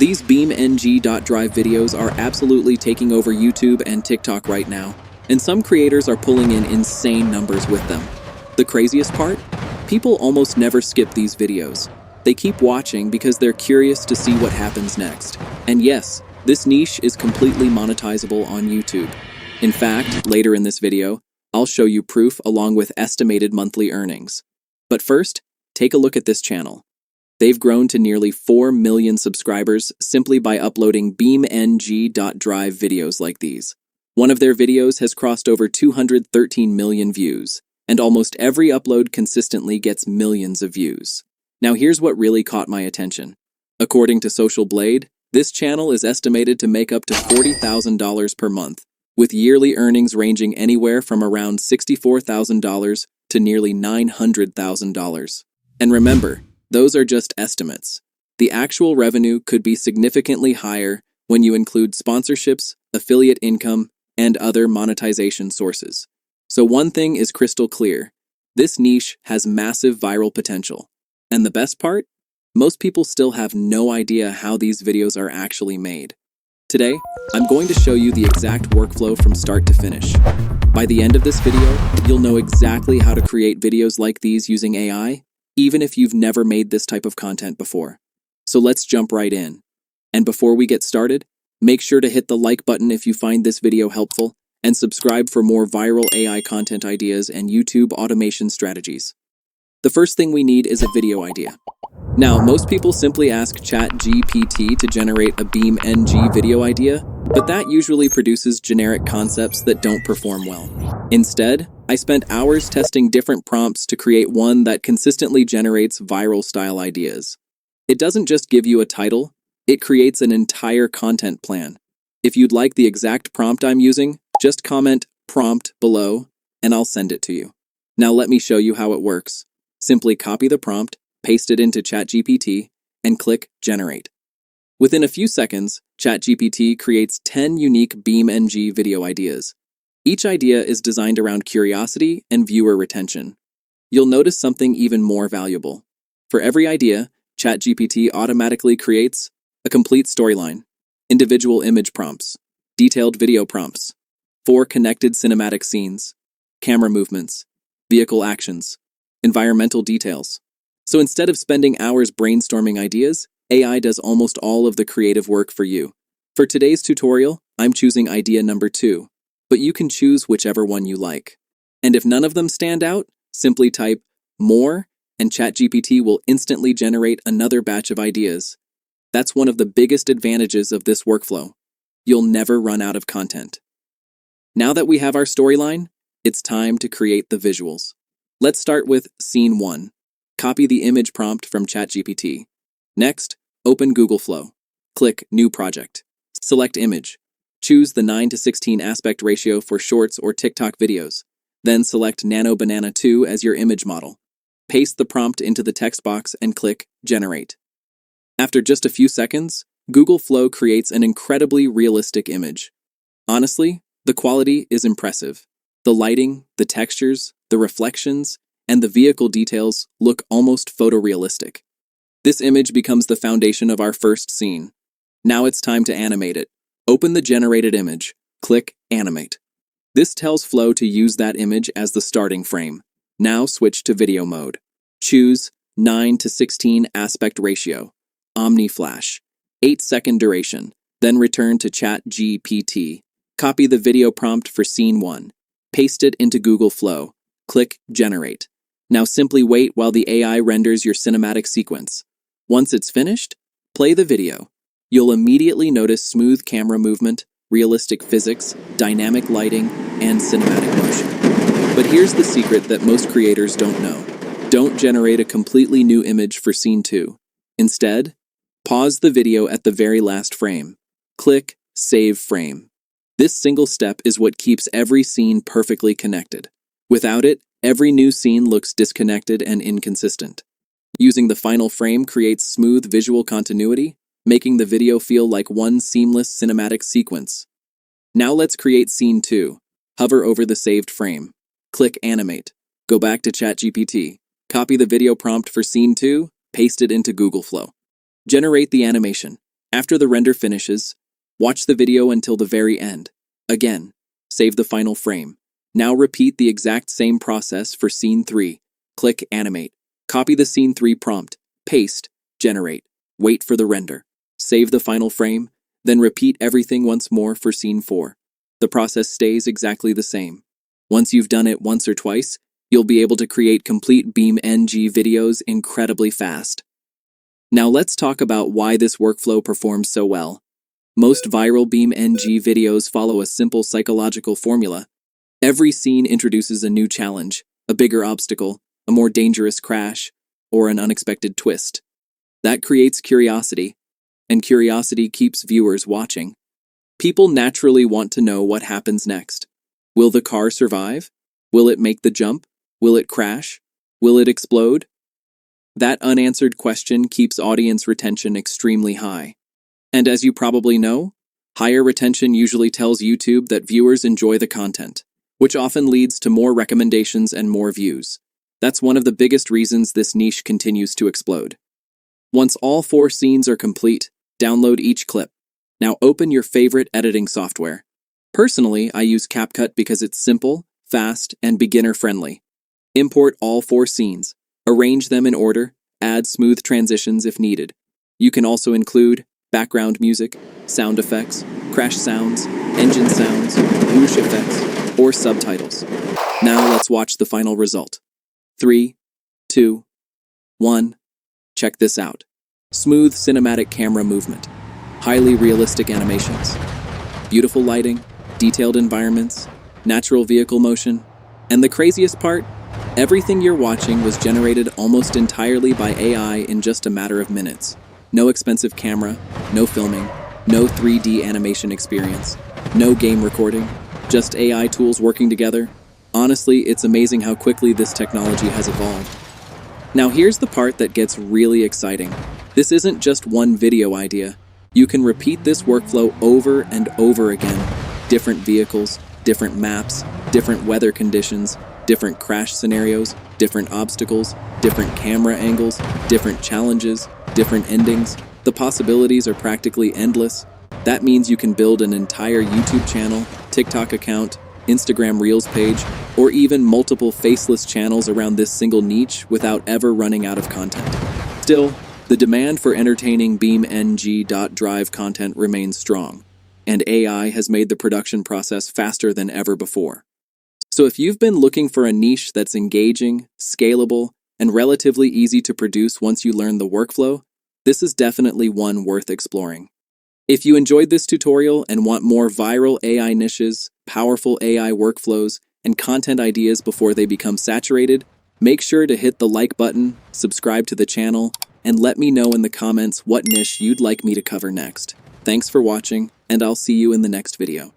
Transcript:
These BeamNG.drive videos are absolutely taking over YouTube and TikTok right now, and some creators are pulling in insane numbers with them. The craziest part? People almost never skip these videos. They keep watching because they're curious to see what happens next. And yes, this niche is completely monetizable on YouTube. In fact, later in this video, I'll show you proof along with estimated monthly earnings. But first, take a look at this channel. They've grown to nearly 4 million subscribers simply by uploading BeamNG.drive videos like these. One of their videos has crossed over 213 million views, and almost every upload consistently gets millions of views. Now here's what really caught my attention. According to Social Blade, this channel is estimated to make up to $40,000 per month, with yearly earnings ranging anywhere from around $64,000 to nearly $900,000. And remember, those are just estimates. The actual revenue could be significantly higher when you include sponsorships, affiliate income, and other monetization sources. So one thing is crystal clear. This niche has massive viral potential. And the best part? Most people still have no idea how these videos are actually made. Today, I'm going to show you the exact workflow from start to finish. By the end of this video, you'll know exactly how to create videos like these using AI, even if you've never made this type of content before. So let's jump right in. And before we get started, make sure to hit the like button if you find this video helpful, and subscribe for more viral AI content ideas and YouTube automation strategies. The first thing we need is a video idea. Now, most people simply ask ChatGPT to generate a BeamNG video idea, but that usually produces generic concepts that don't perform well. Instead, I spent hours testing different prompts to create one that consistently generates viral style ideas. It doesn't just give you a title, it creates an entire content plan. If you'd like the exact prompt I'm using, just comment prompt below and I'll send it to you. Now let me show you how it works. Simply copy the prompt, paste it into ChatGPT, and click Generate. Within a few seconds, ChatGPT creates 10 unique BeamNG video ideas. Each idea is designed around curiosity and viewer retention. You'll notice something even more valuable. For every idea, ChatGPT automatically creates a complete storyline, individual image prompts, detailed video prompts, 4 connected cinematic scenes, camera movements, vehicle actions, environmental details. So instead of spending hours brainstorming ideas, AI does almost all of the creative work for you. For today's tutorial, I'm choosing idea number 2, but you can choose whichever one you like. And if none of them stand out, simply type more and ChatGPT will instantly generate another batch of ideas. That's one of the biggest advantages of this workflow. You'll never run out of content. Now that we have our storyline, it's time to create the visuals. Let's start with Scene 1. Copy the image prompt from ChatGPT. Next, open Google Flow. Click New Project. Select Image. Choose the 9:16 aspect ratio for shorts or TikTok videos. Then select Nano Banana 2 as your image model. Paste the prompt into the text box and click Generate. After just a few seconds, Google Flow creates an incredibly realistic image. Honestly, the quality is impressive. The lighting, the textures, the reflections, and the vehicle details look almost photorealistic. This image becomes the foundation of our first scene. Now it's time to animate it. Open the generated image. Click Animate. This tells Flow to use that image as the starting frame. Now switch to video mode. Choose 9:16 aspect ratio, Omni Flash, 8-second duration, then return to ChatGPT. Copy the video prompt for Scene 1. Paste it into Google Flow. Click Generate. Now simply wait while the AI renders your cinematic sequence. Once it's finished, play the video. You'll immediately notice smooth camera movement, realistic physics, dynamic lighting, and cinematic motion. But here's the secret that most creators don't know. Don't generate a completely new image for Scene 2. Instead, pause the video at the very last frame. Click Save Frame. This single step is what keeps every scene perfectly connected. Without it, every new scene looks disconnected and inconsistent. Using the final frame creates smooth visual continuity, making the video feel like one seamless cinematic sequence. Now let's create Scene 2. Hover over the saved frame. Click Animate. Go back to ChatGPT. Copy the video prompt for Scene 2, paste it into Google Flow. Generate the animation. After the render finishes, watch the video until the very end. Again, save the final frame. Now repeat the exact same process for scene 3. Click Animate. Copy the scene 3 prompt. Paste. Generate. Wait for the render. Save the final frame, then repeat everything once more for scene 4. The process stays exactly the same. Once you've done it once or twice, you'll be able to create complete BeamNG videos incredibly fast. Now let's talk about why this workflow performs so well. Most viral BeamNG videos follow a simple psychological formula. Every scene introduces a new challenge, a bigger obstacle, a more dangerous crash, or an unexpected twist. That creates curiosity, and curiosity keeps viewers watching. People naturally want to know what happens next. Will the car survive? Will it make the jump? Will it crash? Will it explode? That unanswered question keeps audience retention extremely high. And as you probably know, higher retention usually tells YouTube that viewers enjoy the content, which often leads to more recommendations and more views. That's one of the biggest reasons this niche continues to explode. Once all 4 scenes are complete, download each clip. Now open your favorite editing software. Personally, I use CapCut because it's simple, fast, and beginner-friendly. Import all 4 scenes, arrange them in order, add smooth transitions if needed. You can also include background music, sound effects, crash sounds, engine sounds, whoosh effects, or subtitles. Now let's watch the final result. 3, 2, 1. Check this out. Smooth cinematic camera movement, highly realistic animations, beautiful lighting, detailed environments, natural vehicle motion, and the craziest part, everything you're watching was generated almost entirely by AI in just a matter of minutes. No expensive camera, no filming, no 3D animation experience, no game recording, just AI tools working together. Honestly, it's amazing how quickly this technology has evolved. Now here's the part that gets really exciting. This isn't just one video idea. You can repeat this workflow over and over again. Different vehicles, different maps, different weather conditions, different crash scenarios, different obstacles, different camera angles, different challenges, different endings. The possibilities are practically endless. That means you can build an entire YouTube channel, TikTok account, Instagram Reels page, or even multiple faceless channels around this single niche without ever running out of content. Still, the demand for entertaining BeamNG.drive content remains strong, and AI has made the production process faster than ever before. So if you've been looking for a niche that's engaging, scalable, and relatively easy to produce once you learn the workflow, this is definitely one worth exploring. If you enjoyed this tutorial and want more viral AI niches, powerful AI workflows, and content ideas before they become saturated, make sure to hit the like button, subscribe to the channel, and let me know in the comments what niche you'd like me to cover next. Thanks for watching, and I'll see you in the next video.